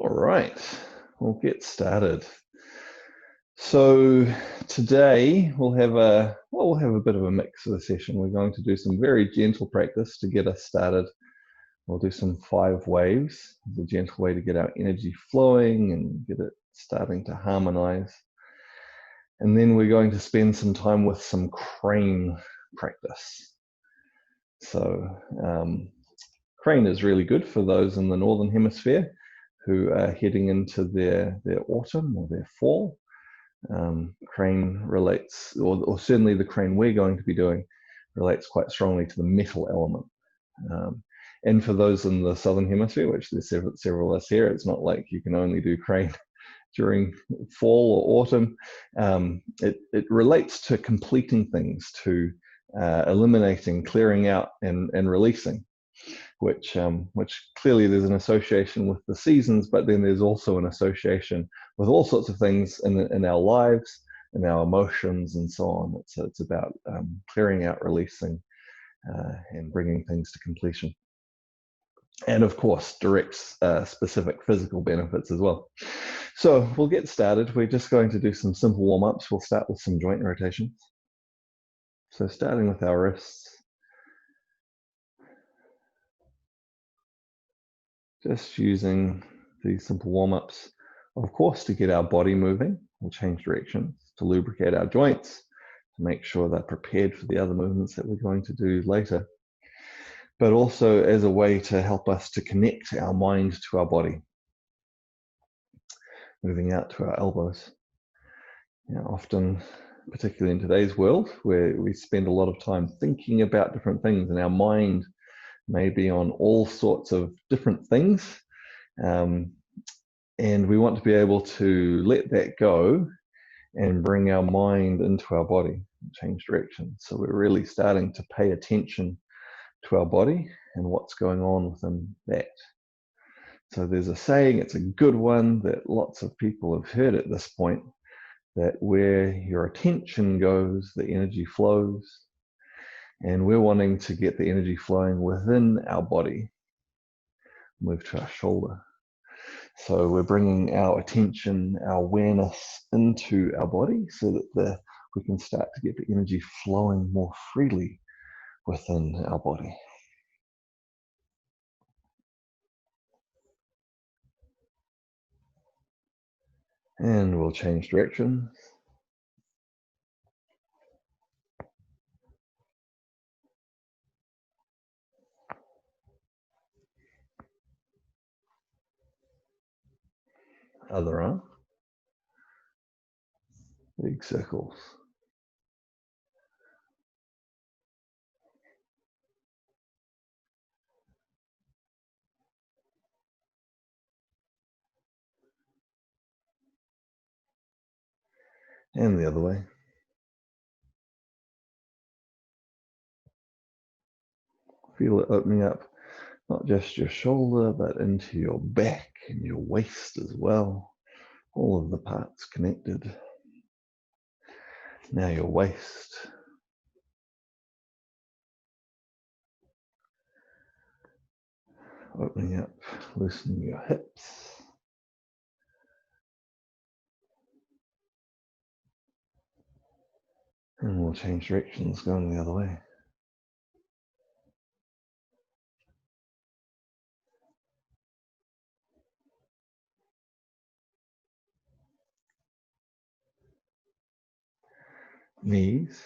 All right, we'll get started. So today we'll have a bit of a mix of the session. We're going to do some very gentle practice to get us started. We'll do some 5 waves, the gentle way to get our energy flowing and get it starting to harmonize. And then we're going to spend some time with some crane practice. So crane is really good for those in the Northern Hemisphere who are heading into their autumn or their fall. Crane relates, or certainly the crane we're going to be doing, relates quite strongly to the metal element. And for those in the Southern Hemisphere, which there's several of us here, it's not like you can only do crane during fall or autumn. It relates to completing things, to eliminating, clearing out, and releasing. Which clearly there's an association with the seasons, but then there's also an association with all sorts of things in our lives, in our emotions, and so on. It's about clearing out, releasing, and bringing things to completion. And of course, direct specific physical benefits as well. So we'll get started. We're just going to do some simple warm-ups. We'll start with some joint rotations. So starting with our wrists. Just using these simple warm-ups, of course, to get our body moving. We'll change directions, to lubricate our joints, to make sure they're prepared for the other movements that we're going to do later, but also as a way to help us to connect our mind to our body. Moving out to our elbows. Often, particularly in today's world, where we spend a lot of time thinking about different things and our mind may be on all sorts of different things. And we want to be able to let that go and bring our mind into our body, change direction. So we're really starting to pay attention to our body and what's going on within that. So there's a saying, it's a good one that lots of people have heard at this point, that where your attention goes, the energy flows. And we're wanting to get the energy flowing within our body. Move to our shoulder. So we're bringing our attention, our awareness into our body so that we can start to get the energy flowing more freely within our body. And we'll change direction. Other arm. Big circles. And the other way. Feel it opening up, not just your shoulder, but into your back and your waist as well. All of the parts connected. Now your waist. Opening up, loosening your hips. And we'll change directions, going the other way. Knees.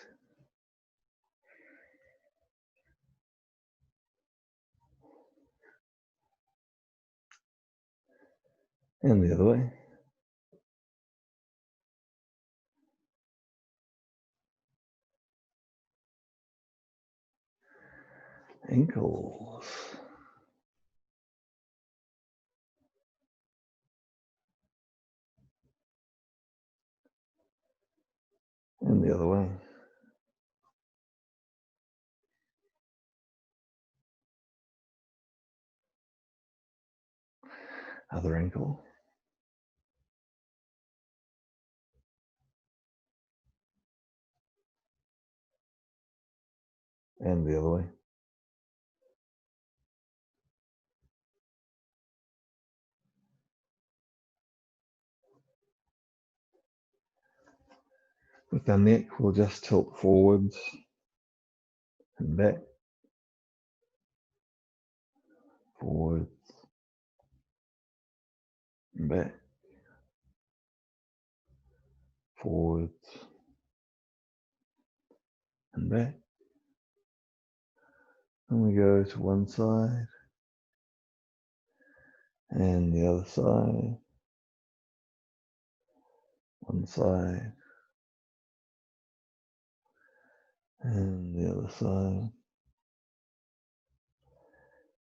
And the other way. Ankles. And the other way. Other ankle. And the other way. With our neck, we'll just tilt forwards and back, forwards and back, forwards and back. And we go to one side and the other side, one side and the other side,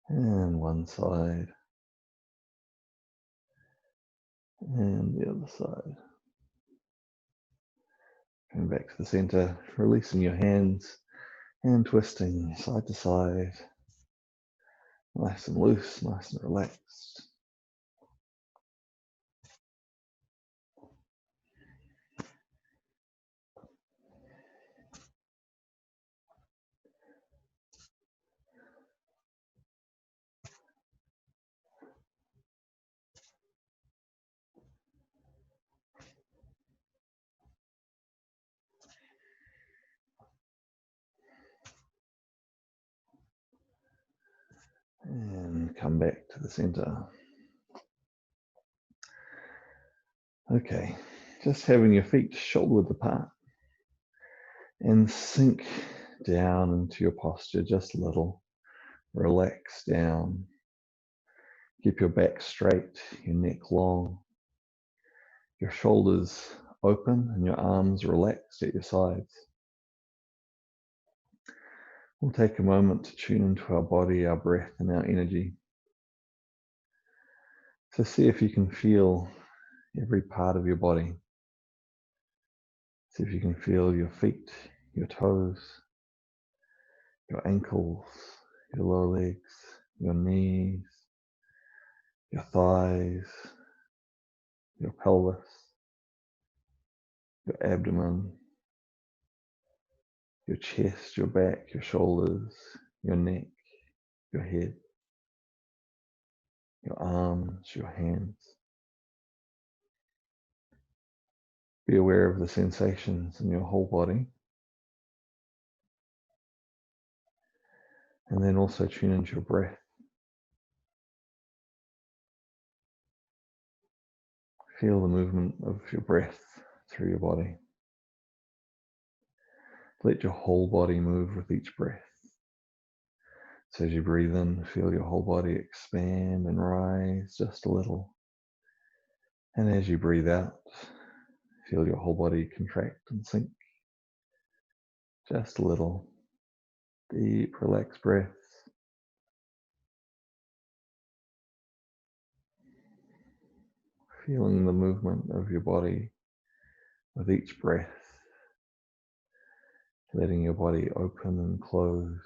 and one side and the other side. Coming back to the center, releasing your hands and twisting side to side, nice and loose, nice and relaxed. And come back to the center. Okay, just having your feet shoulder width apart and sink down into your posture just a little. Relax down. Keep your back straight, your neck long, your shoulders open and your arms relaxed at your sides. We'll take a moment to tune into our body, our breath, and our energy. So see if you can feel every part of your body. See if you can feel your feet, your toes, your ankles, your lower legs, your knees, your thighs, your pelvis, your abdomen, your chest, your back, your shoulders, your neck, your head, your arms, your hands. Be aware of the sensations in your whole body. And then also tune into your breath. Feel the movement of your breath through your body. Let your whole body move with each breath. So as you breathe in, feel your whole body expand and rise just a little. And as you breathe out, feel your whole body contract and sink just a little. Deep, relaxed breaths. Feeling the movement of your body with each breath. Letting your body open and close.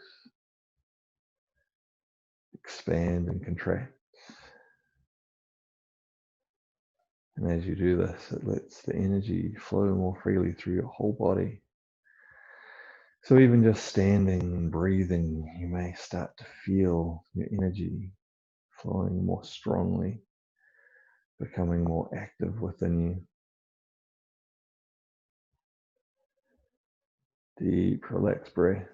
Expand and contract. And as you do this, it lets the energy flow more freely through your whole body. So even just standing and breathing, you may start to feel your energy flowing more strongly, becoming more active within you. Deep, relaxed breaths.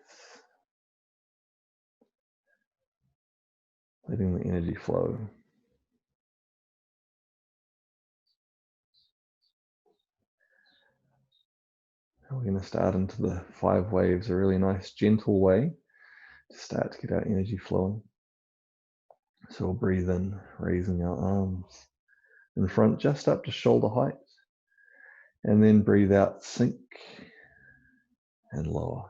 Letting the energy flow. We're going to start into the 5 waves, a really nice, gentle way to start to get our energy flowing. So we'll breathe in, raising our arms in front, just up to shoulder height. And then breathe out, sink and lower.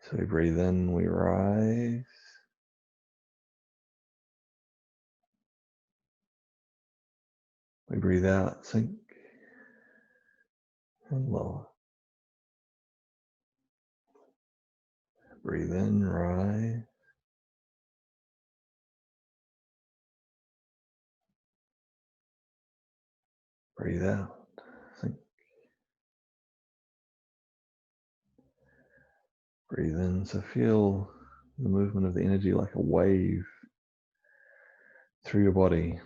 So we breathe in, we rise. We breathe out, sink and lower. Breathe in, rise. Breathe out, sink. Breathe in, so feel the movement of the energy like a wave through your body.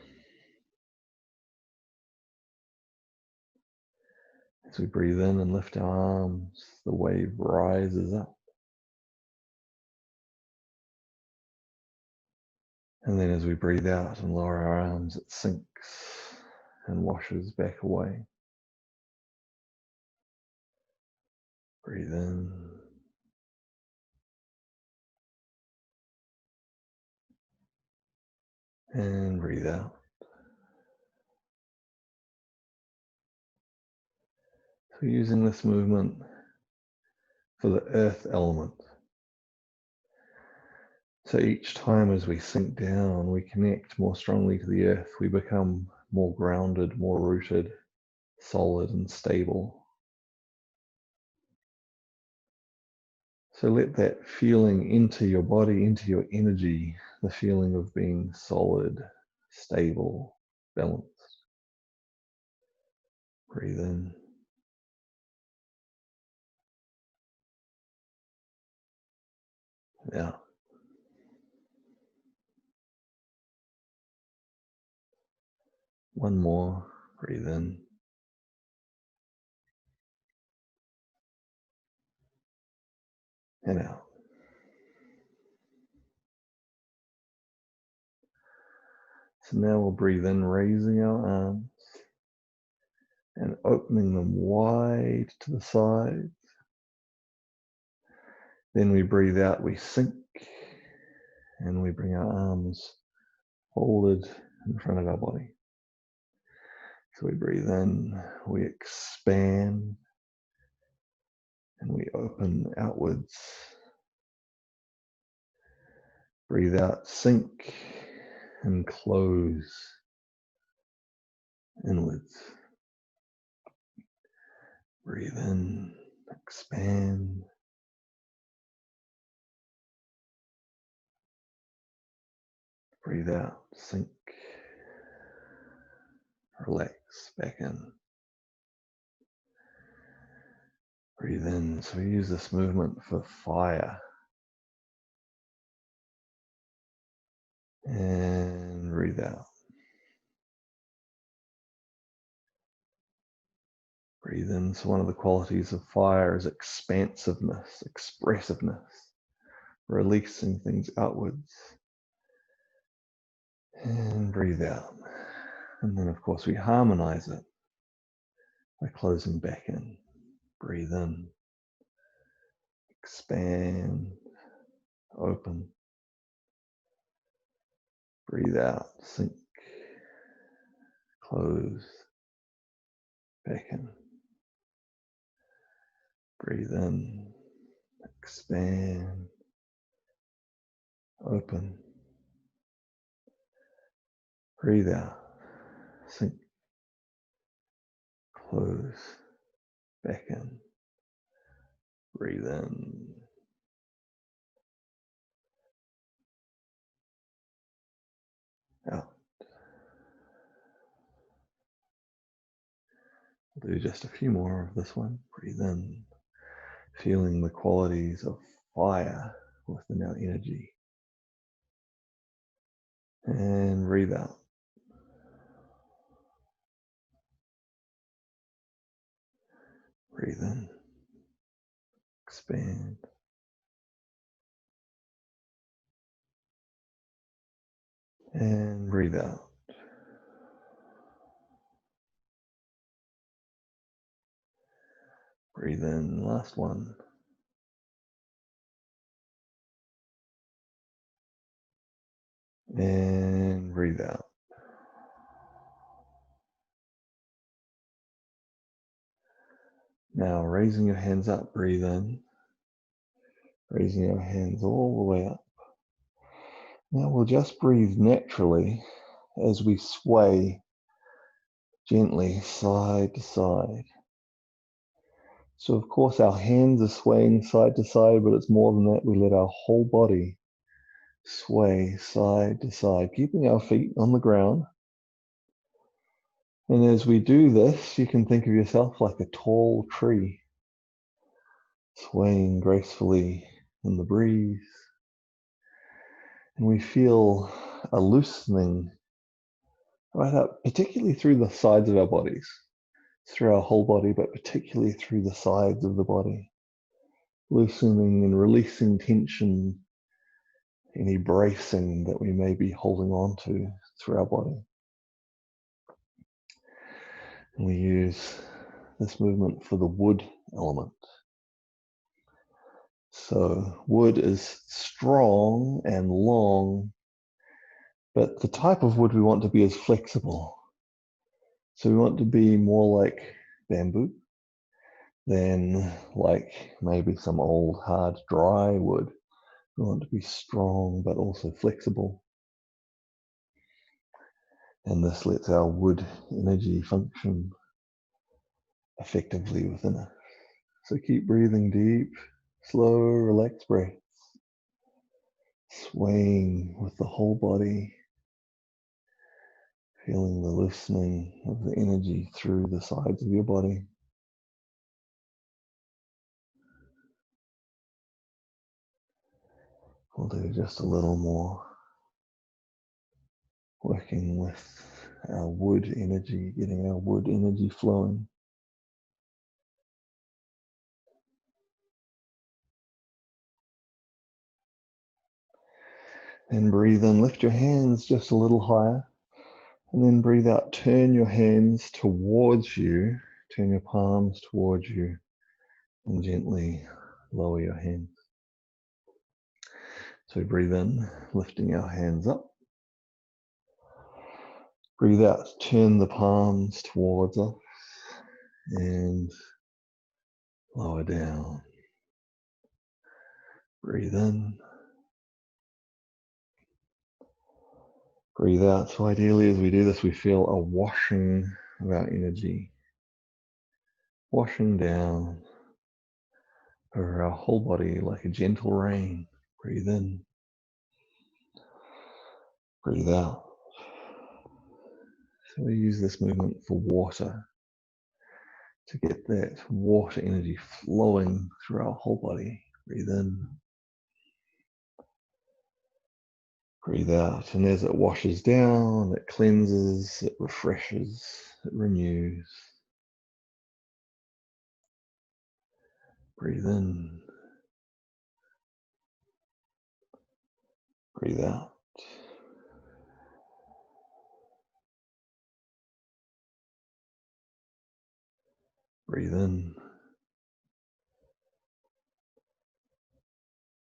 As we breathe in and lift our arms, the wave rises up. And then as we breathe out and lower our arms, it sinks and washes back away. Breathe in. And breathe out. So using this movement for the earth element. So each time as we sink down, we connect more strongly to the earth. We become more grounded, more rooted, solid and stable. So let that feeling into your body, into your energy, the feeling of being solid, stable, balanced. Breathe in. Out. One more. Breathe in. And out. So now we'll breathe in, raising our arms and opening them wide to the side. Then we breathe out, we sink, and we bring our arms folded in front of our body. So we breathe in, we expand, and we open outwards. Breathe out, sink, and close inwards. Breathe in, expand. Breathe out, sink, relax, back in. Breathe in. So we use this movement for fire. And breathe out. Breathe in. So one of the qualities of fire is expansiveness, expressiveness, releasing things outwards. And breathe out. And then, of course, we harmonize it by closing back in. Breathe in. Expand. Open. Breathe out. Sink. Close. Back in. Breathe in. Expand. Open. Breathe out. Sink. Close. Back in. Breathe in. Out. We'll do just a few more of this one. Breathe in. Feeling the qualities of fire within our energy. And breathe out. Breathe in. Expand. And breathe out. Breathe in. Last one. And breathe out. Now raising your hands up, breathe in. Raising your hands all the way up. Now we'll just breathe naturally as we sway gently side to side. So of course our hands are swaying side to side, but it's more than that. We let our whole body sway side to side, keeping our feet on the ground. And as we do this, you can think of yourself like a tall tree, swaying gracefully in the breeze. And we feel a loosening right up, particularly through the sides of our bodies. through our whole body, but particularly through the sides of the body, loosening and releasing tension, any bracing that we may be holding on to through our body. And we use this movement for the wood element. So wood is strong and long, but the type of wood we want to be is flexible. So we want to be more like bamboo than like maybe some old hard dry wood. We want to be strong but also flexible. And this lets our wood energy function effectively within us. So keep breathing deep, slow, relaxed breaths, swaying with the whole body, feeling the loosening of the energy through the sides of your body. We'll do just a little more, working with our wood energy, getting our wood energy flowing. And breathe in, lift your hands just a little higher, and then breathe out, turn your hands towards you, turn your palms towards you, and gently lower your hands. So breathe in, lifting our hands up. Breathe out, turn the palms towards us, and lower down. Breathe in. Breathe out. So ideally, as we do this, we feel a washing of our energy, washing down over our whole body like a gentle rain. Breathe in. Breathe out. So we use this movement for water, to get that water energy flowing through our whole body. Breathe in. Breathe out. And as it washes down, it cleanses, it refreshes, it renews. Breathe in. Breathe out. Breathe in.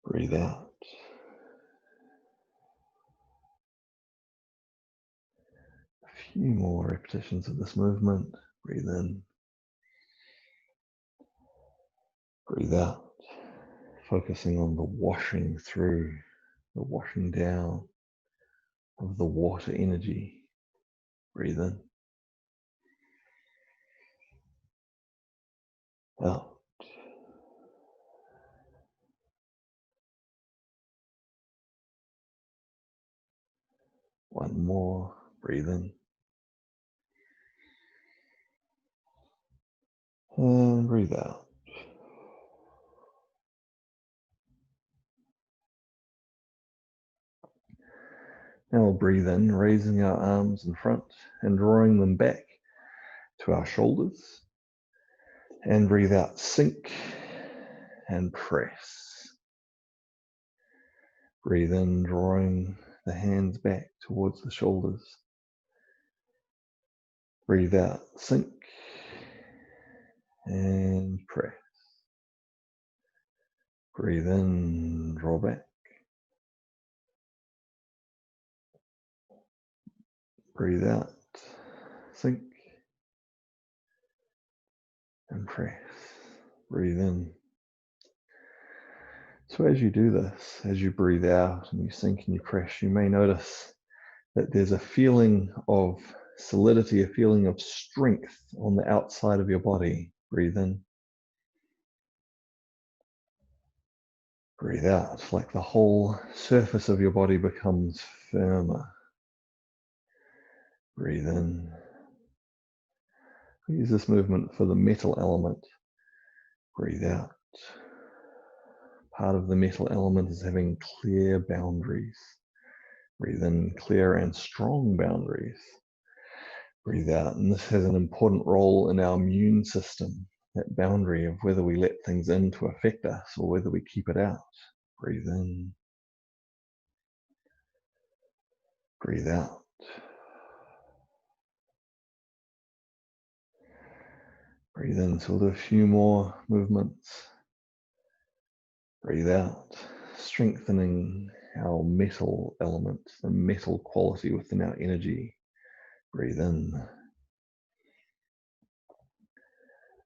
Breathe out. A few more repetitions of this movement. Breathe in. Breathe out. Focusing on the washing through, the washing down of the water energy. Breathe in. Out. One more. Breathe in. And breathe out. Now we'll breathe in, raising our arms in front and drawing them back to our shoulders. And breathe out, sink and press. Breathe in, drawing the hands back towards the shoulders. Breathe out, sink and press. Breathe in, draw back. Breathe out, sink and press. Breathe in. So as you do this, as you breathe out and you sink and you press, you may notice that there's a feeling of solidity, a feeling of strength on the outside of your body. Breathe in. Breathe out, like the whole surface of your body becomes firmer. Breathe in. Use this movement for the metal element. Breathe out. Part of the metal element is having clear boundaries. Breathe in, clear and strong boundaries. Breathe out. And this has an important role in our immune system, that boundary of whether we let things in to affect us or whether we keep it out. Breathe in. Breathe out. Breathe in. So we'll do a few more movements. Breathe out, strengthening our metal element, the metal quality within our energy. Breathe in.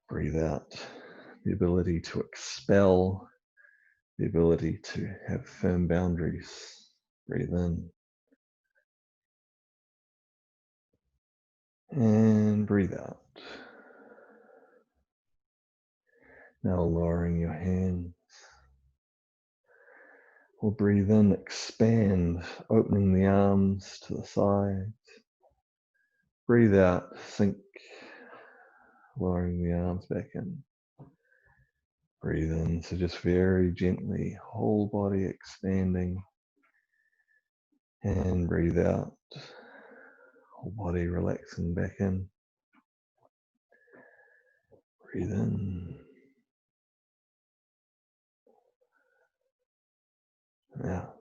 Breathe out, the ability to expel, the ability to have firm boundaries. Breathe in. And breathe out. Now lowering your hands. We'll breathe in, expand, opening the arms to the sides. Breathe out, sink, lowering the arms back in. Breathe in, so just very gently, whole body expanding. And breathe out, whole body relaxing back in. Breathe in. Out.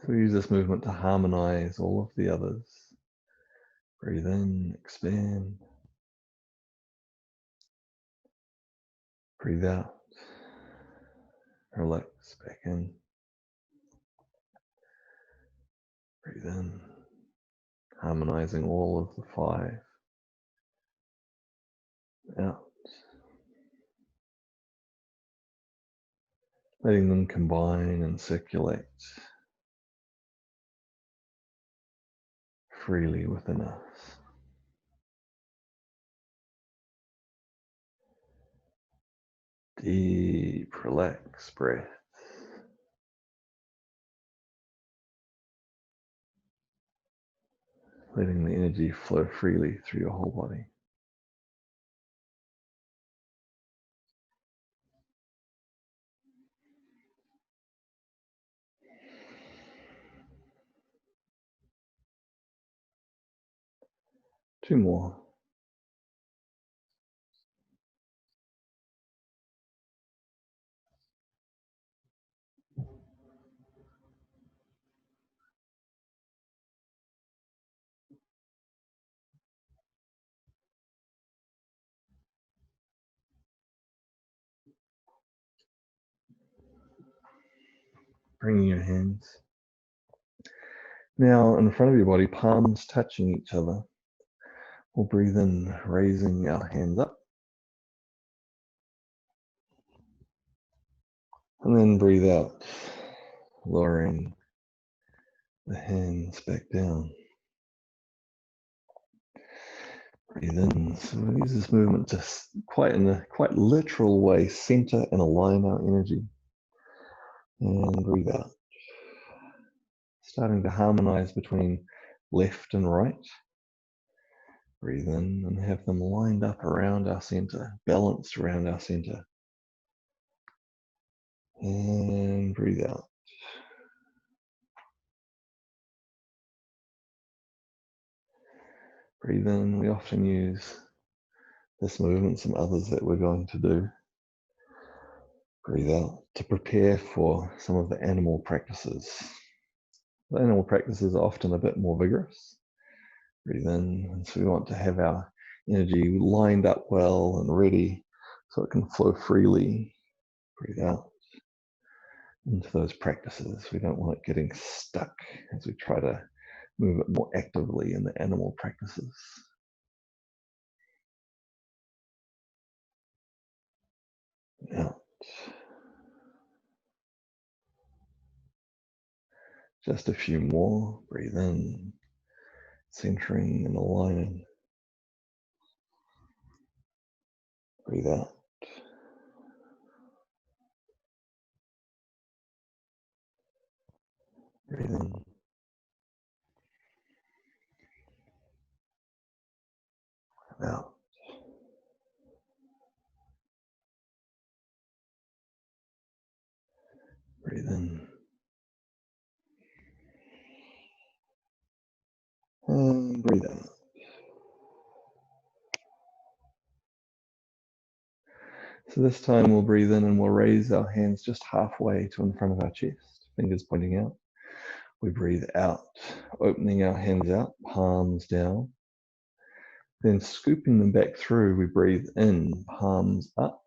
So we use this movement to harmonize all of the others. Breathe in, expand. Breathe out. Relax back in. Breathe in. Harmonizing all of the 5. Out. Letting them combine and circulate freely within us. Deep, relaxed breath. Letting the energy flow freely through your whole body. Two more. Bringing your hands now in front of your body, palms touching each other. We'll breathe in, raising our hands up. And then breathe out, lowering the hands back down. Breathe in. So we use this movement to in a quite literal way, center and align our energy. And breathe out. Starting to harmonize between left and right. Breathe in and have them lined up around our center, balanced around our center. And breathe out. Breathe in. We often use this movement, some others that we're going to do. Breathe out to prepare for some of the animal practices. The animal practices are often a bit more vigorous. Breathe in, and so we want to have our energy lined up well and ready so it can flow freely. Breathe out into those practices. We don't want it getting stuck as we try to move it more actively in the animal practices. Out. Just a few more. Breathe in, centering and aligning. Breathe out. Breathe in. Out. Breathe in. And breathe out. So this time we'll breathe in and we'll raise our hands just halfway to in front of our chest, fingers pointing out. We breathe out, opening our hands out, palms down. Then scooping them back through, we breathe in, palms up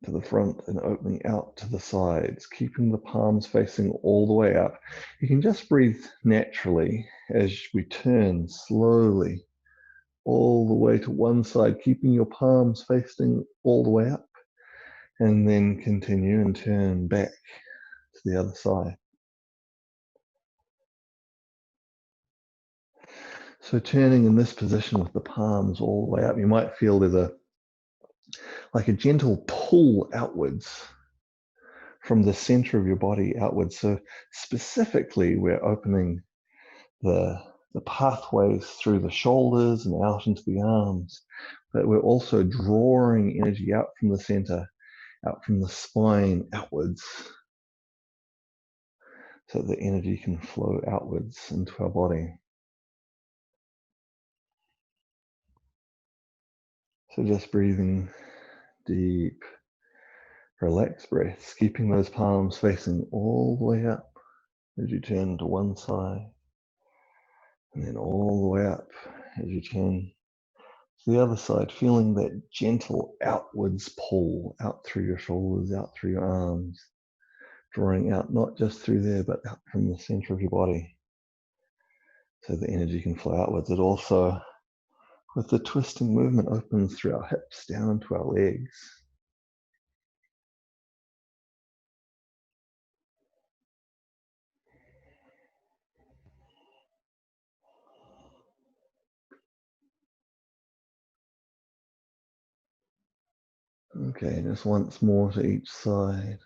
to the front and opening out to the sides, keeping the palms facing all the way up. You can just breathe naturally as we turn slowly all the way to one side, keeping your palms facing all the way up, and then continue and turn back to the other side. So turning in this position with the palms all the way up, you might feel there's like a gentle pull outwards from the center of your body outwards. So specifically, we're opening the pathways through the shoulders and out into the arms, but we're also drawing energy out from the center, out from the spine outwards, so the energy can flow outwards into our body. So just breathing deep, relaxed breaths, keeping those palms facing all the way up as you turn to one side, and then all the way up as you turn to the other side, feeling that gentle outwards pull out through your shoulders, out through your arms, drawing out not just through there, but out from the center of your body, so the energy can flow outwards. It also, with the twisting movement, opens through our hips down to our legs. Okay, just once more to each side.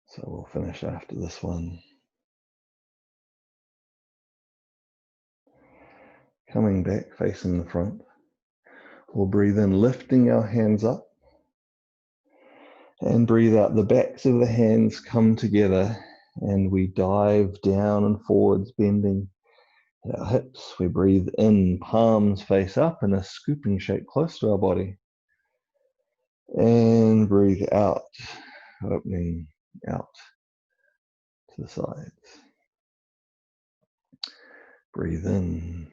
So we'll finish after this one. Coming back, facing the front. We'll breathe in, lifting our hands up. And breathe out. The backs of the hands come together and we dive down and forwards, bending at our hips. We breathe in, palms face up in a scooping shape close to our body. And breathe out, opening out to the sides. Breathe in,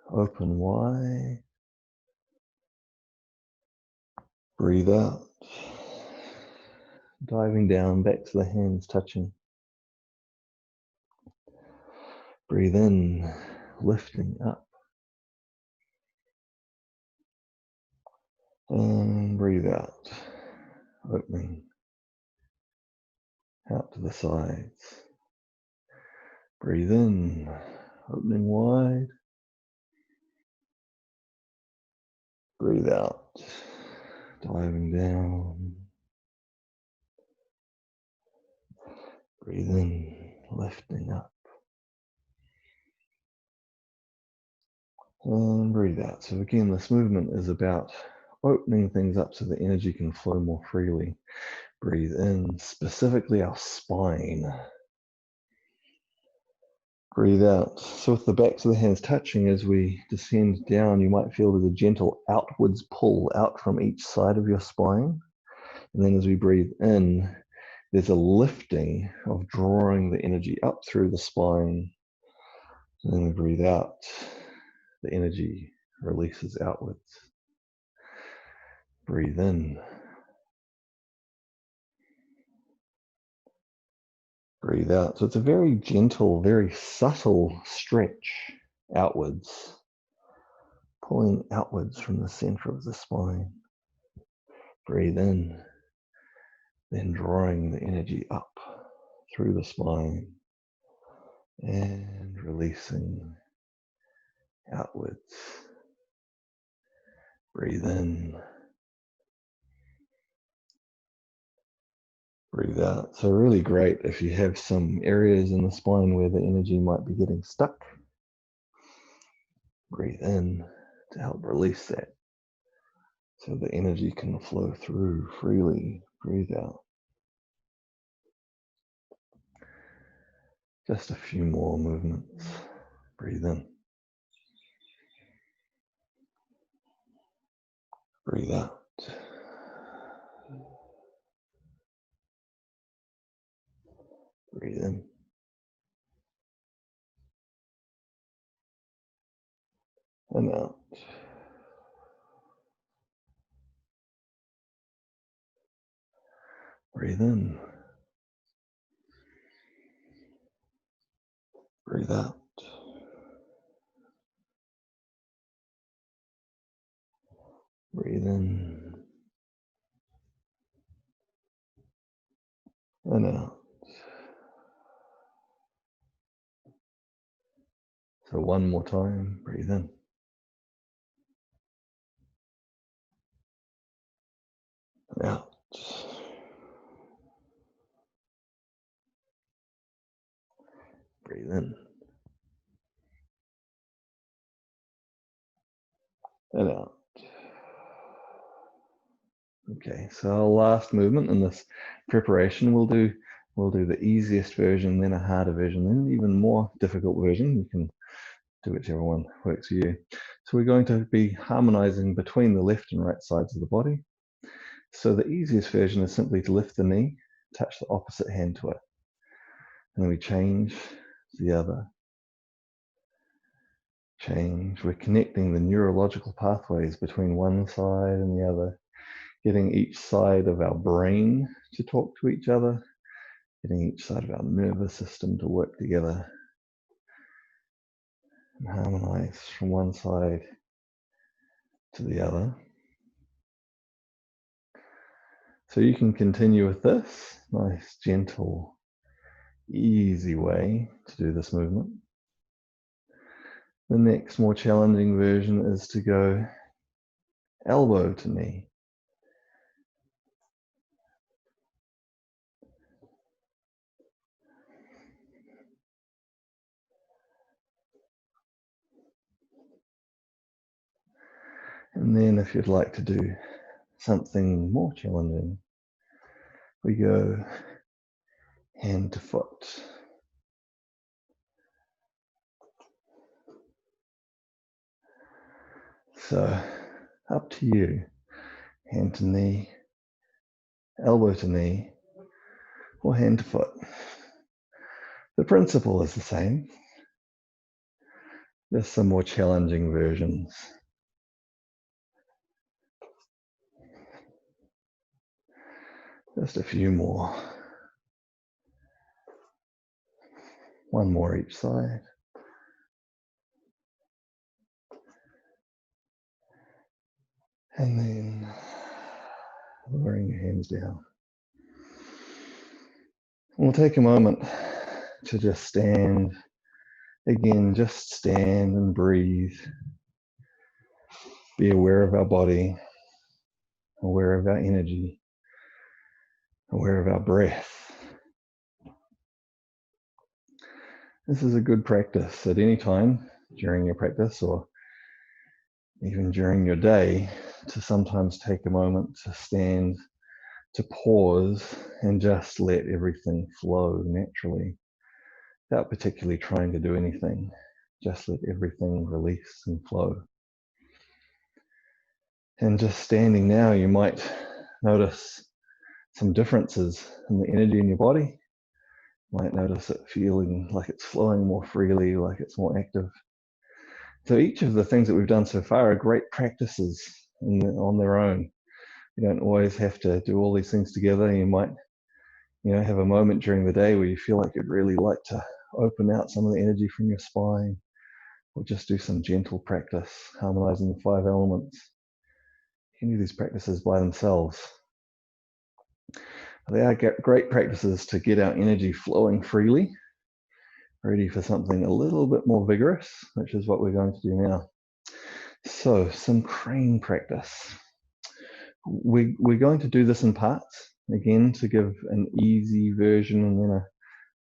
open wide. Breathe out, diving down, back to the hands touching. Breathe in, lifting up. And breathe out, opening out to the sides. Breathe in, opening wide. Breathe out, diving down. Breathe in, lifting up. And breathe out. So again, this movement is about opening things up so the energy can flow more freely. Breathe in, specifically our spine. Breathe out. So with the backs of the hands touching as we descend down, you might feel there's a gentle outwards pull out from each side of your spine. And then as we breathe in, there's a lifting of drawing the energy up through the spine. And then we breathe out, the energy releases outwards. Breathe in. Breathe out. So it's a very gentle, very subtle stretch outwards, pulling outwards from the center of the spine. Breathe in, then drawing the energy up through the spine and releasing outwards. Breathe in. Breathe out. So really great if you have some areas in the spine where the energy might be getting stuck. Breathe in to help release that so the energy can flow through freely. Breathe out. Just a few more movements. Breathe in. Breathe out. Breathe in. And out. Breathe in. Breathe out. Breathe in. And out. So one more time, breathe in. And out. Breathe in. And out. Okay, so our last movement in this preparation, we'll do the easiest version, then a harder version, then an even more difficult version. You can do whichever one works for you. So we're going to be harmonizing between the left and right sides of the body. So the easiest version is simply to lift the knee, touch the opposite hand to it. And then we change to the other. Change. We're connecting the neurological pathways between one side and the other, getting each side of our brain to talk to each other, getting each side of our nervous system to work together and harmonize from one side to the other. So you can continue with this nice, gentle, easy way to do this movement. The next more challenging version is to go elbow to knee. And then if you'd like to do something more challenging, we go hand to foot. So up to you, hand to knee, elbow to knee, or hand to foot. The principle is the same, just some more challenging versions. Just a few more. One more each side. And then lowering your hands down. We'll take a moment to just stand. Again, just stand and breathe. Be aware of our body, aware of our energy, aware of our breath. This is a good practice at any time during your practice or even during your day to sometimes take a moment to stand, to pause and just let everything flow naturally without particularly trying to do anything. Just let everything release and flow. And just standing now, you might notice some differences in the energy in your body. You might notice it feeling like it's flowing more freely, like it's more active. So each of the things that we've done so far are great practices on their own. You don't always have to do all these things together. You might, have a moment during the day where you feel like you'd really like to open out some of the energy from your spine, or just do some gentle practice, harmonizing the 5 elements. You can do these practices by themselves. They are great practices to get our energy flowing freely, ready for something a little bit more vigorous, which is what we're going to do now. So, some crane practice. We're going to do this in parts, again, to give an easy version and then a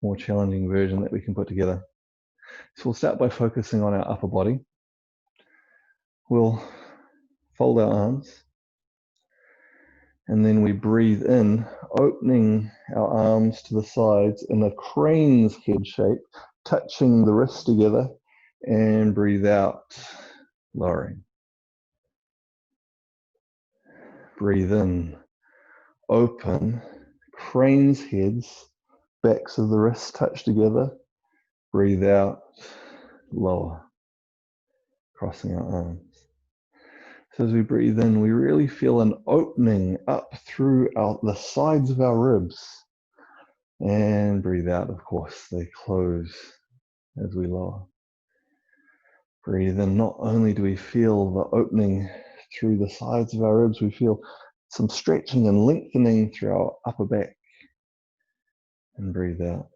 more challenging version that we can put together. So we'll start by focusing on our upper body. We'll fold our arms, and then we breathe in, opening our arms to the sides in a crane's head shape, touching the wrists together, and breathe out, lowering. Breathe in, open, crane's heads, backs of the wrists touch together. Breathe out, lower, crossing our arms. So as we breathe in, we really feel an opening up through the sides of our ribs. And breathe out, of course, they close as we lower. Breathe in, not only do we feel the opening through the sides of our ribs, we feel some stretching and lengthening through our upper back. And breathe out.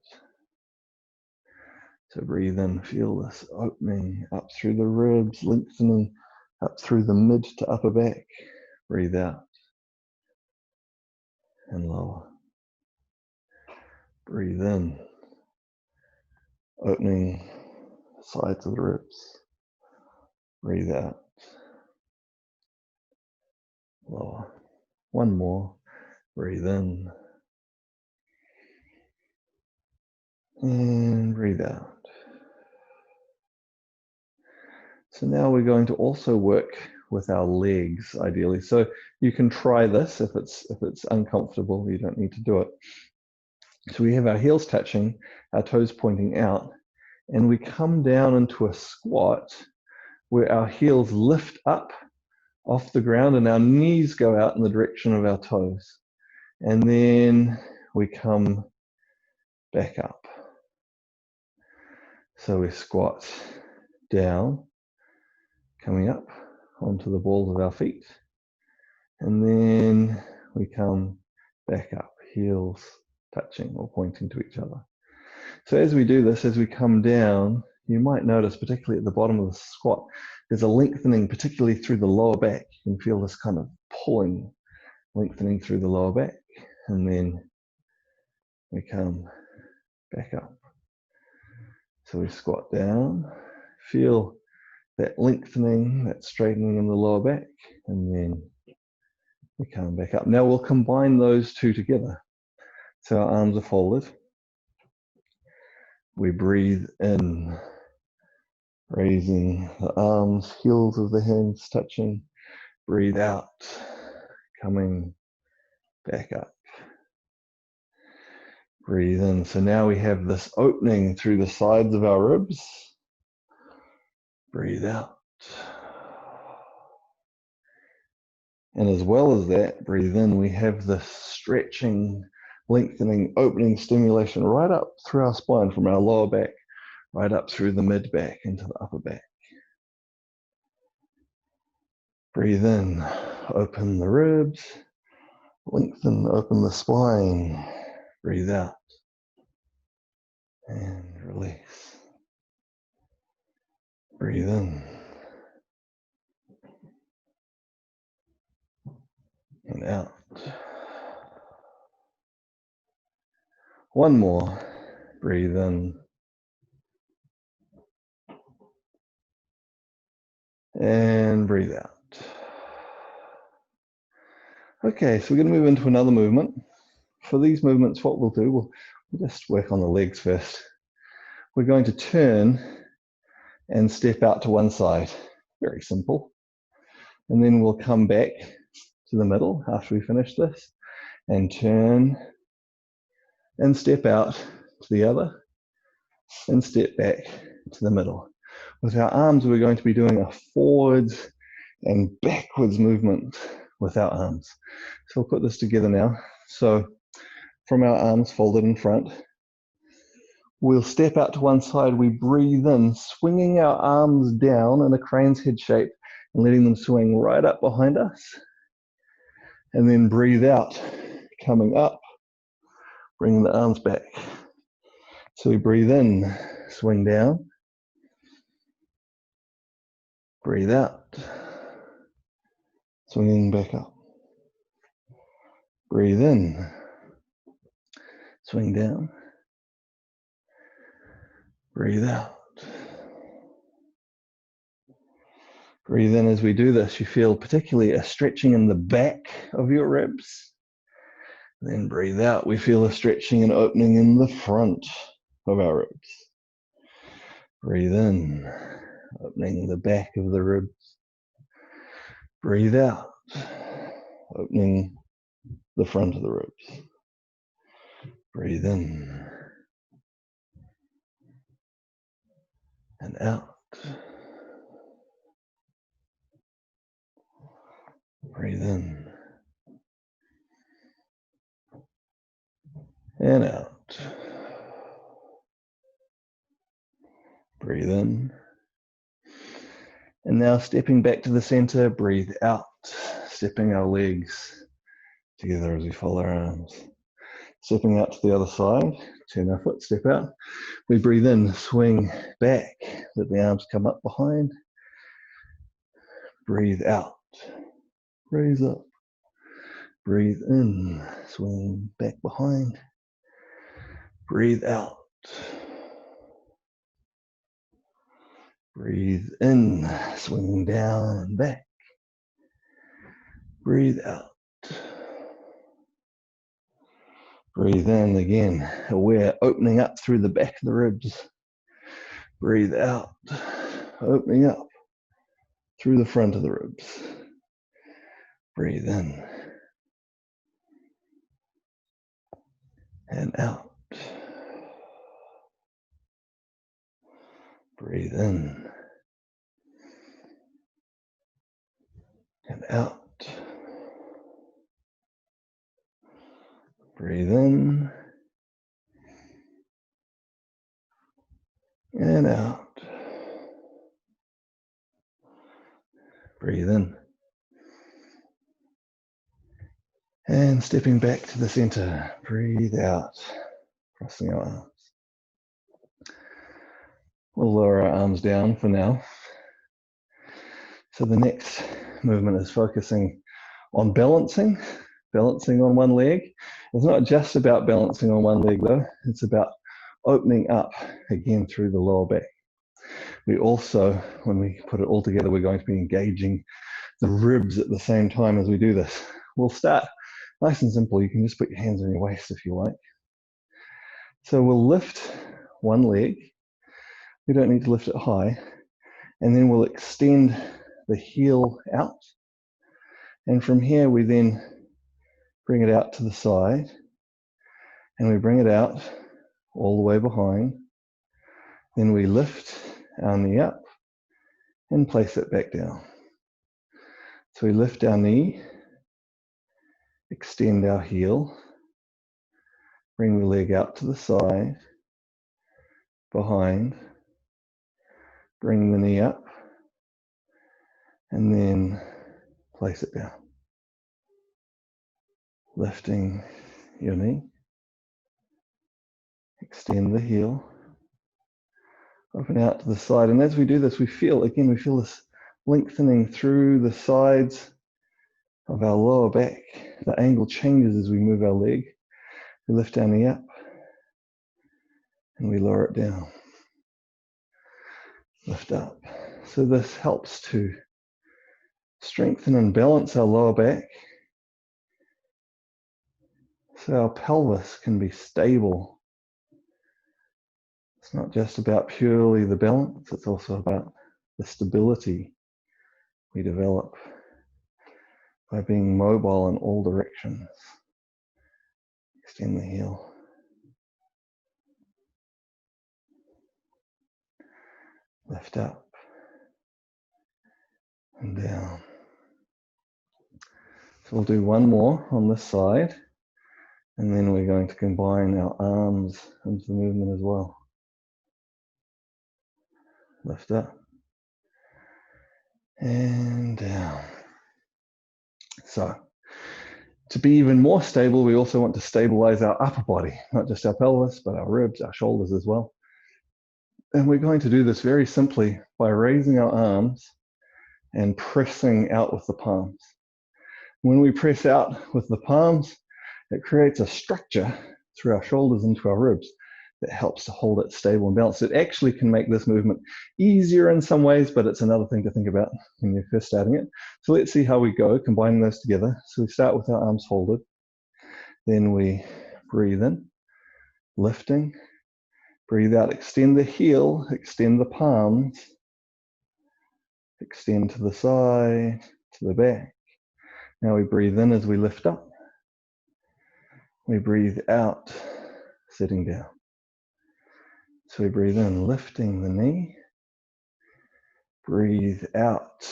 So breathe in, feel this opening up through the ribs, lengthening up through the mid to upper back. Breathe out and lower. Breathe in, opening the sides of the ribs. Breathe out, lower. One more. Breathe in and breathe out. So now we're going to also work with our legs, ideally. So you can try this if it's uncomfortable. You don't need to do it. So we have our heels touching, our toes pointing out, and we come down into a squat where our heels lift up off the ground and our knees go out in the direction of our toes. And then we come back up. So we squat down, coming up onto the balls of our feet. And then we come back up, heels touching or pointing to each other. So as we do this, as we come down, you might notice, particularly at the bottom of the squat, there's a lengthening, particularly through the lower back. You can feel this kind of pulling, lengthening through the lower back. And then we come back up. So we squat down, feel that lengthening, that straightening in the lower back, and then we come back up. Now we'll combine those two together. So our arms are folded. We breathe in, raising the arms, heels of the hands touching. Breathe out, coming back up. Breathe in. So now we have this opening through the sides of our ribs. Breathe out. And as well as that, breathe in, we have this stretching, lengthening, opening stimulation right up through our spine from our lower back, right up through the mid back into the upper back. Breathe in, open the ribs, lengthen, open the spine. Breathe out and release. Breathe in and out. One more. Breathe in and breathe out. Okay, so we're going to move into another movement. For these movements, what we'll do, we'll just work on the legs first. We're going to turn and step out to one side. Very simple. And then we'll come back to the middle after we finish this and turn and step out to the other and step back to the middle. With our arms, we're going to be doing a forwards and backwards movement with our arms. So we'll put this together now. So from our arms folded in front, we'll step out to one side, we breathe in, swinging our arms down in a crane's head shape and letting them swing right up behind us. And then breathe out, coming up, bringing the arms back. So we breathe in, swing down, breathe out, swinging back up. Breathe in, swing down, breathe out. Breathe in as we do this. You feel particularly a stretching in the back of your ribs. Then breathe out. We feel a stretching and opening in the front of our ribs. Breathe in, opening the back of the ribs. Breathe out, opening the front of the ribs. Breathe in and out. Breathe in and out. Breathe in. And now stepping back to the center, breathe out, stepping our legs together as we follow our arms. Stepping out to the other side, turn our foot, step out. We breathe in, swing back, let the arms come up behind. Breathe out, raise up. Breathe in, swing back behind. Breathe out. Breathe in, swinging down and back. Breathe out. Breathe in again, aware, opening up through the back of the ribs. Breathe out, opening up through the front of the ribs. Breathe in and out. Breathe in and out. Breathe in and out. Breathe in. And stepping back to the center, breathe out, crossing our arms. We'll lower our arms down for now. So the next movement is focusing on balancing on one leg. It's not just about balancing on one leg though, it's about opening up again through the lower back. We also, when we put it all together, we're going to be engaging the ribs at the same time as we do this. We'll start nice and simple. You can just put your hands on your waist if you like. So we'll lift one leg. We don't need to lift it high. And then we'll extend the heel out. And from here, we then bring it out to the side. And we bring it out all the way behind. Then we lift our knee up and place it back down. So we lift our knee, extend our heel, bring the leg out to the side, behind, bring the knee up, and then place it down. Lifting your knee, extend the heel, open out to the side. And as we do this, we feel this lengthening through the sides of our lower back. The angle changes as we move our leg. We lift our knee up and we lower it down. Lift up. So this helps to strengthen and balance our lower back so our pelvis can be stable. It's not just about purely the balance, it's also about the stability we develop by being mobile in all directions. Extend the heel. Lift up and down. So we'll do one more on this side, and then we're going to combine our arms into the movement as well. Lift up and down. So, to be even more stable, we also want to stabilize our upper body, not just our pelvis, but our ribs, our shoulders as well. And we're going to do this very simply by raising our arms and pressing out with the palms. When we press out with the palms, it creates a structure through our shoulders into our ribs that helps to hold it stable and balanced. It actually can make this movement easier in some ways, but it's another thing to think about when you're first starting it. So let's see how we go, combining those together. So we start with our arms folded. Then we breathe in, lifting. Breathe out, extend the heel, extend the palms. Extend to the side, to the back. Now we breathe in as we lift up. We breathe out, sitting down. So we breathe in, lifting the knee. Breathe out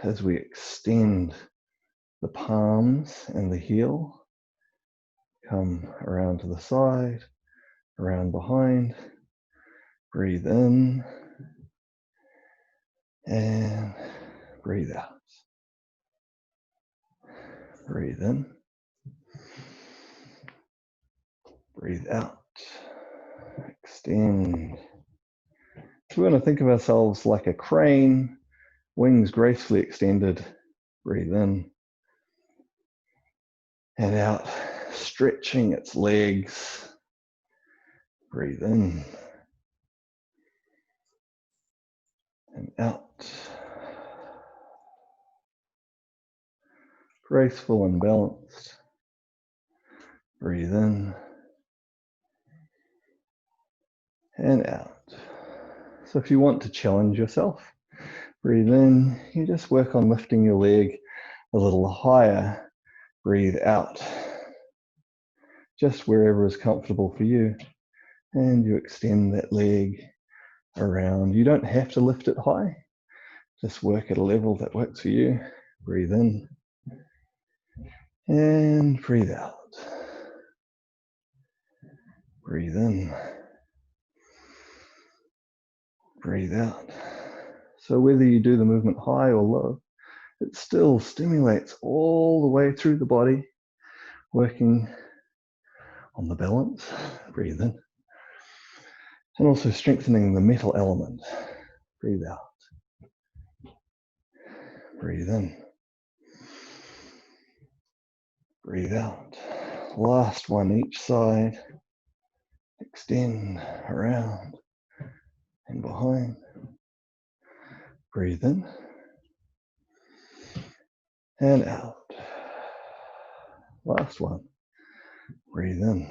as we extend the palms and the heel. Come around to the side, around behind. Breathe in and breathe out. Breathe in. Breathe out. Extend. So we're going to think of ourselves like a crane, wings gracefully extended. Breathe in and out, stretching its legs. Breathe in and out. Graceful and balanced. Breathe in and out. So if you want to challenge yourself, breathe in, you just work on lifting your leg a little higher. Breathe out, just wherever is comfortable for you. And you extend that leg around. You don't have to lift it high. Just work at a level that works for you. Breathe in and breathe out. Breathe in. Breathe out. So whether you do the movement high or low, it still stimulates all the way through the body, working on the balance. Breathe in. And also strengthening the metal element. Breathe out. Breathe in. Breathe out. Last one each side. Extend around and behind. Breathe in and out. Last one. Breathe in.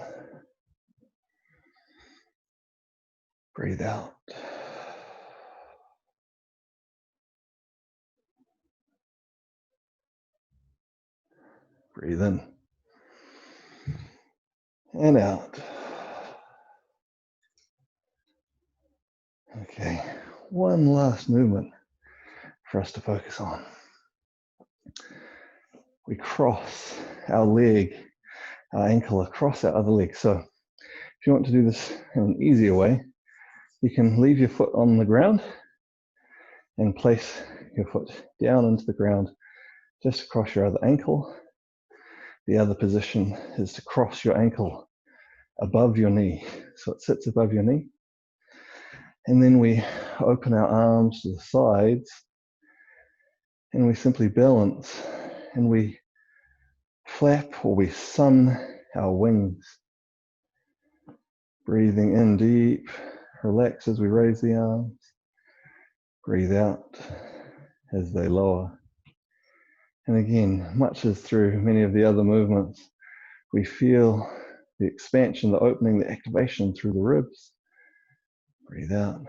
Breathe out. Breathe in and out. Okay, one last movement for us to focus on. We cross our leg, our ankle across our other leg. So if you want to do this in an easier way, you can leave your foot on the ground and place your foot down into the ground just across your other ankle. The other position is to cross your ankle above your knee. So it sits above your knee. And then we open our arms to the sides and we simply balance and we flap or we sun our wings. Breathing in deep, relax as we raise the arms. Breathe out as they lower. And again, much as through many of the other movements, we feel the expansion, the opening, the activation through the ribs. Breathe out.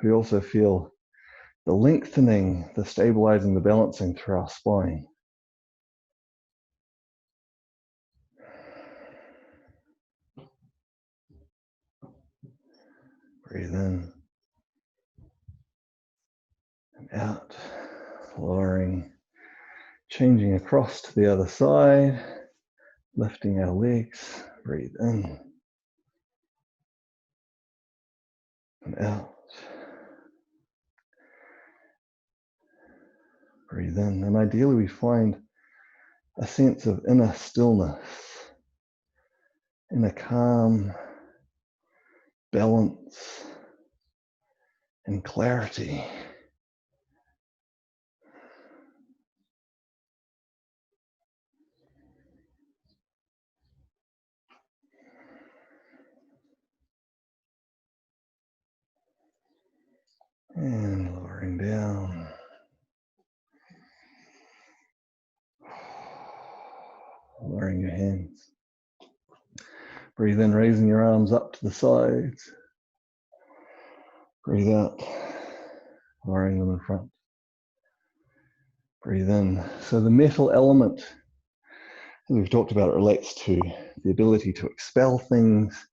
We also feel the lengthening, the stabilizing, the balancing through our spine. Breathe in and out, lowering, changing across to the other side, lifting our legs. Breathe in and out. Breathe in, and ideally we find a sense of inner stillness, inner calm, balance, and clarity. And lowering down. Lowering your hands. Breathe in, raising your arms up to the sides. Breathe out, lowering them in front. Breathe in. So the metal element as we've talked about, it relates to the ability to expel things,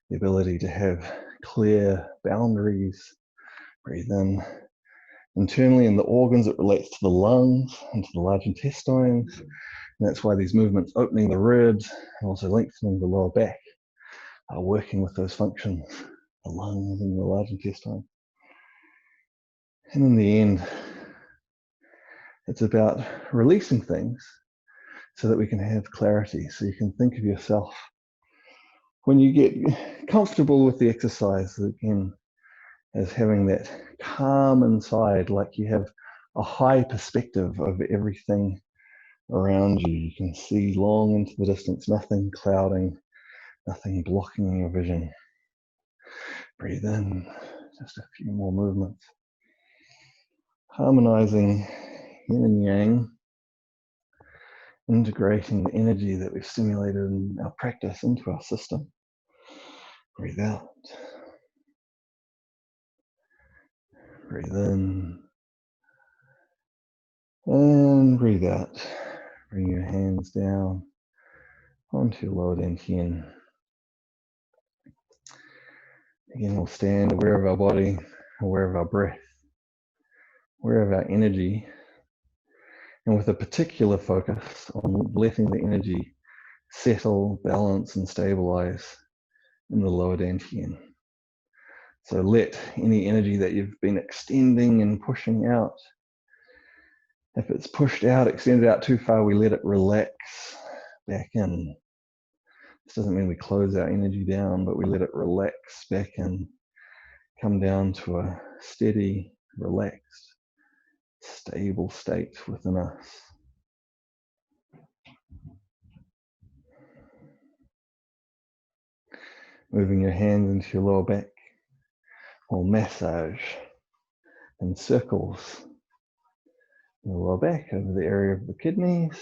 the ability to have clear boundaries. Breathe in. Internally in the organs, it relates to the lungs and to the large intestines. And that's why these movements, opening the ribs and also lengthening the lower back, are working with those functions, the lungs and the large intestine. And in the end, it's about releasing things so that we can have clarity, so you can think of yourself when you get comfortable with the exercise, again, as having that calm inside, like you have a high perspective of everything around you. You can see long into the distance, nothing clouding, nothing blocking your vision. Breathe in, just a few more movements. Harmonizing yin and yang, integrating the energy that we've stimulated in our practice into our system. Breathe out. Breathe in. And breathe out. Bring your hands down onto your lower dantian. Again, we'll stand aware of our body, aware of our breath, aware of our energy, and with a particular focus on letting the energy settle, balance, and stabilize in the lower dantian. So let any energy that you've been extending and pushing out, if it's pushed out, extended out too far, we let it relax back in. This doesn't mean we close our energy down, but we let it relax back in, come down to a steady, relaxed, stable state within us. Moving your hands into your lower back, or massage in circles in the lower back over the area of the kidneys.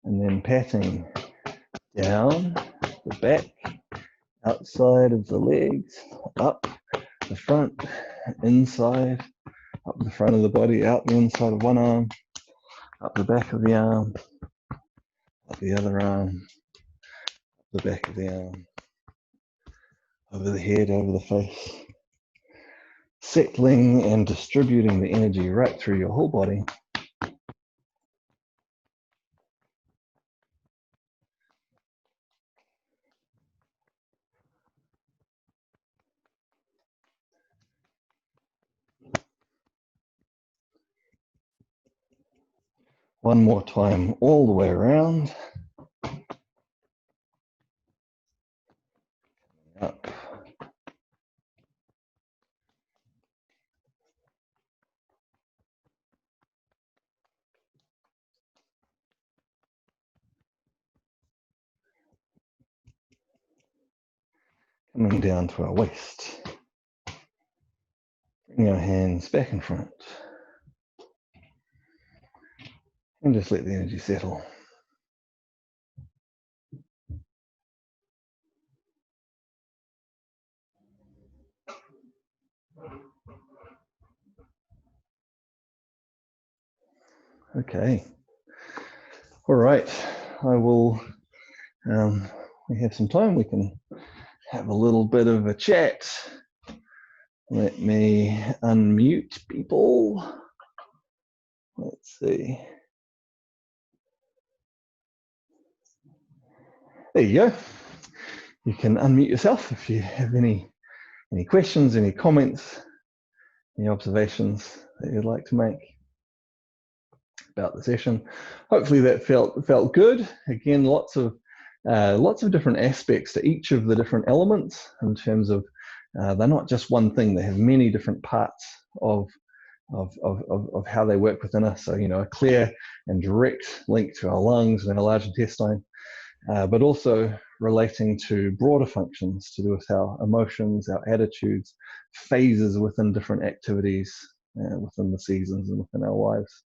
And then patting down the back, outside of the legs, up the front, inside, up the front of the body, out the inside of one arm, up the back of the arm, up the other arm, the back of the arm, over the head, over the face, settling and distributing the energy right through your whole body. One more time, all the way around. Up. Coming down to our waist. Bring our hands back in front. And just let the energy settle. Okay. All right. I will, we have some time. We can have a little bit of a chat. Let me unmute people. Let's see. There you go. You can unmute yourself if you have any questions, any comments, any observations that you'd like to make about the session. Hopefully that felt good. Again, lots of different aspects to each of the different elements in terms of they're not just one thing. They have many different parts of how they work within us. So, you know, a clear and direct link to our lungs and our large intestine, but also relating to broader functions to do with our emotions, our attitudes, phases within different activities, within the seasons and within our lives.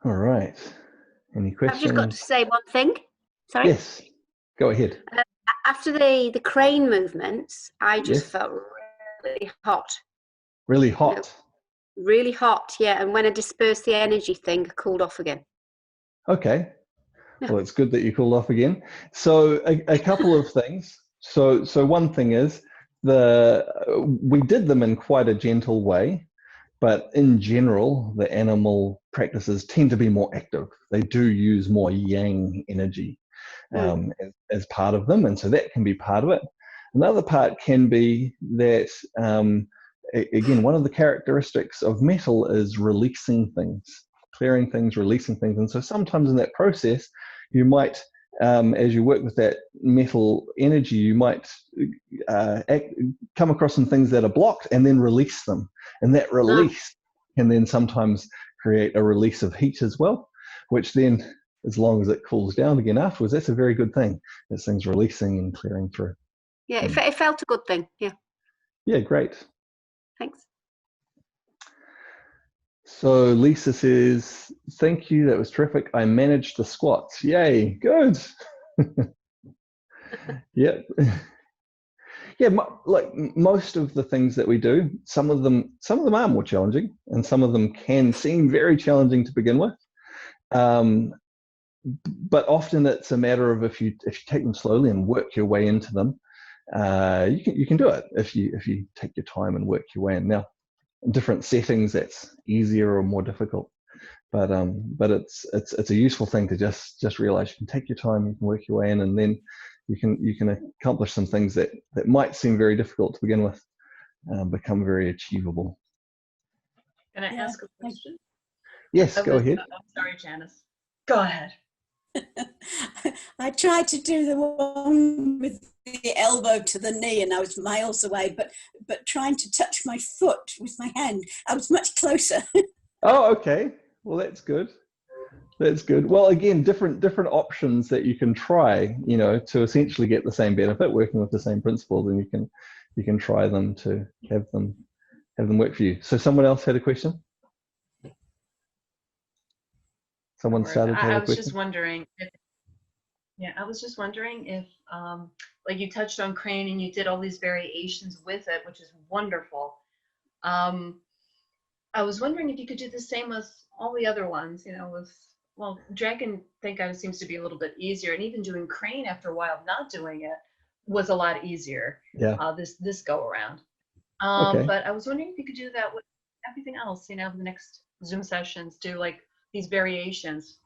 All right. Any questions? I've just got to say one thing. Sorry. Yes. Go ahead. After the crane movements, I just felt really hot. Really You know, hot. really hot, yeah. And when I disperse the energy thing, I cooled off again. Okay. Yeah. Well, it's good that you cooled off again. So a couple of things. So one thing is we did them in quite a gentle way, but in general, the animal practices tend to be more active. They do use more yang energy as part of them, and so that can be part of it. Another part can be that, again, one of the characteristics of metal is releasing things, clearing things, releasing things. And so sometimes in that process, you might, as you work with that metal energy, you might come across some things that are blocked and then release them. And that release can then sometimes create a release of heat as well, which then, as long as it cools down again afterwards, that's a very good thing. This thing's releasing and clearing through. Yeah, it felt a good thing. Yeah. Yeah, great. Thanks. So Lisa says, thank you, that was terrific. I managed the squats. Yay, good. Yeah. Yeah, like most of the things that we do, some of them are more challenging, and some of them can seem very challenging to begin with. But often it's a matter of if you take them slowly and work your way into them, you can do it if you take your time and work your way in. Now, in different settings, that's easier or more difficult. But it's a useful thing to just realize you can take your time, you can work your way in, and then you can accomplish some things that might seem very difficult to begin with, become very achievable. Can I ask a question? Yes, go ahead. I'm sorry, Janice. Go ahead. I tried to do the one with the elbow to the knee, and I was miles away, but trying to touch my foot with my hand, I was much closer. Oh, okay. Well, that's good. That's good. Well, again, different options that you can try, to essentially get the same benefit, working with the same principles, and you can try them to have them work for you. So someone else had a question? Someone started to have a question? I was just wondering if, like you touched on Crane and you did all these variations with it, which is wonderful. I was wondering if you could do the same with all the other ones, Dragon Thank God seems to be a little bit easier, and even doing Crane after a while, not doing it was a lot easier. Yeah. This go around. Okay. But I was wondering if you could do that with everything else, the next Zoom sessions, do like these variations.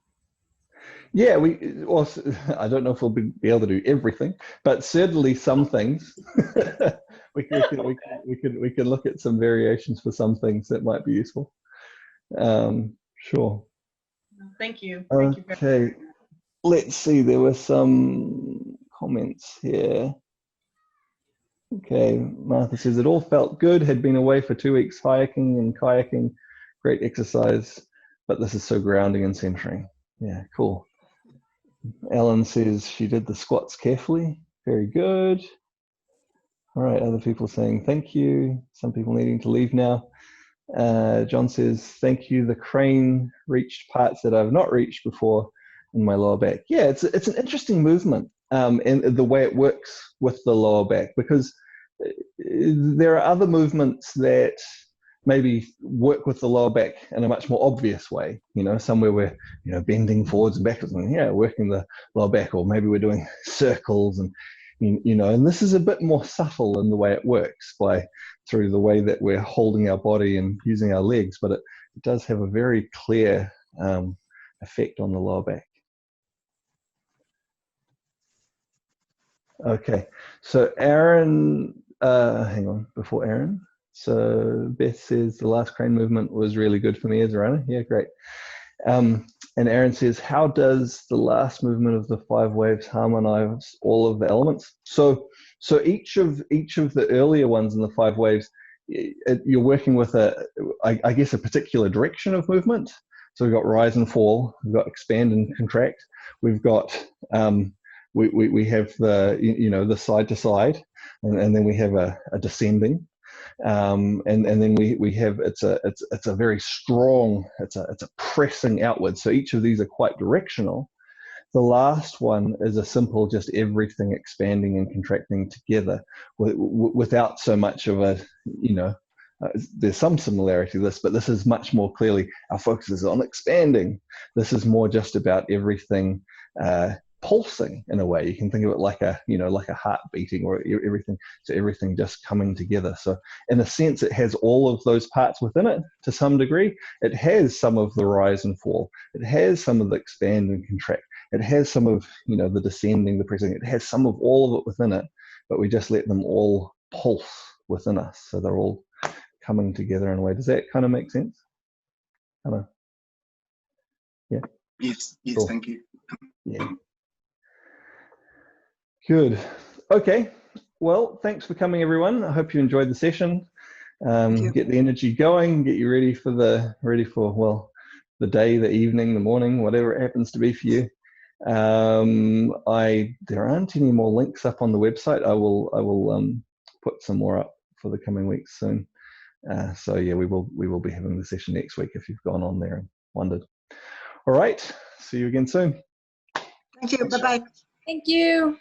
Yeah, I don't know if we'll be able to do everything, but certainly some things. we can look at some variations for some things that might be useful. Sure. Thank you. Thank you very much. Let's see. There were some comments here. Okay, Martha says it all felt good. Had been away for 2 weeks hiking and kayaking. Great exercise, but this is so grounding and centering. Yeah, cool. Ellen says she did the squats carefully. Very good. All right, other people saying thank you. Some people needing to leave now. John says, thank you. The crane reached parts that I've not reached before in my lower back. Yeah, it's an interesting movement, and the way it works with the lower back, because there are other movements that maybe work with the lower back in a much more obvious way, somewhere we're, bending forwards and backwards and, working the lower back, or maybe we're doing circles and, and this is a bit more subtle in the way it works through the way that we're holding our body and using our legs, but it does have a very clear effect on the lower back. Okay, so Aaron, hang on, before Aaron. So Beth says the last crane movement was really good for me as a runner. Yeah, great. And Aaron says, how does the last movement of the 5 waves harmonize all of the elements? So each of the earlier ones in the 5 waves, you're working with I guess a particular direction of movement. So we've got rise and fall, we've got expand and contract, we've got we have the side to side, and then we have a descending. And then we have it's a very strong, it's a pressing outward. So each of these are quite directional, The last one is a simple, just everything expanding and contracting together without so much of a, there's some similarity to this, but this is much more clearly, our focus is on expanding. This is more just about everything pulsing in a way. You can think of it like a, like a heart beating, or everything, so everything just coming together. So in a sense, it has all of those parts within it to some degree. It has some of the rise and fall. It has some of the expand and contract. It has some of, the descending, the pressing. It has some of all of it within it, but we just let them all pulse within us. So they're all coming together in a way. Does that kind of make sense? Hello. Yeah. Yes, Cool. Thank you. Yeah. Good. Okay. Well, thanks for coming, everyone. I hope you enjoyed the session. Get the energy going. Get you ready for the day, the evening, the morning, whatever it happens to be for you. There aren't any more links up on the website. I will put some more up for the coming weeks soon. So yeah, we will be having the session next week if you've gone on there and wondered. All right. See you again soon. Thank you. Bye-bye. Thank you.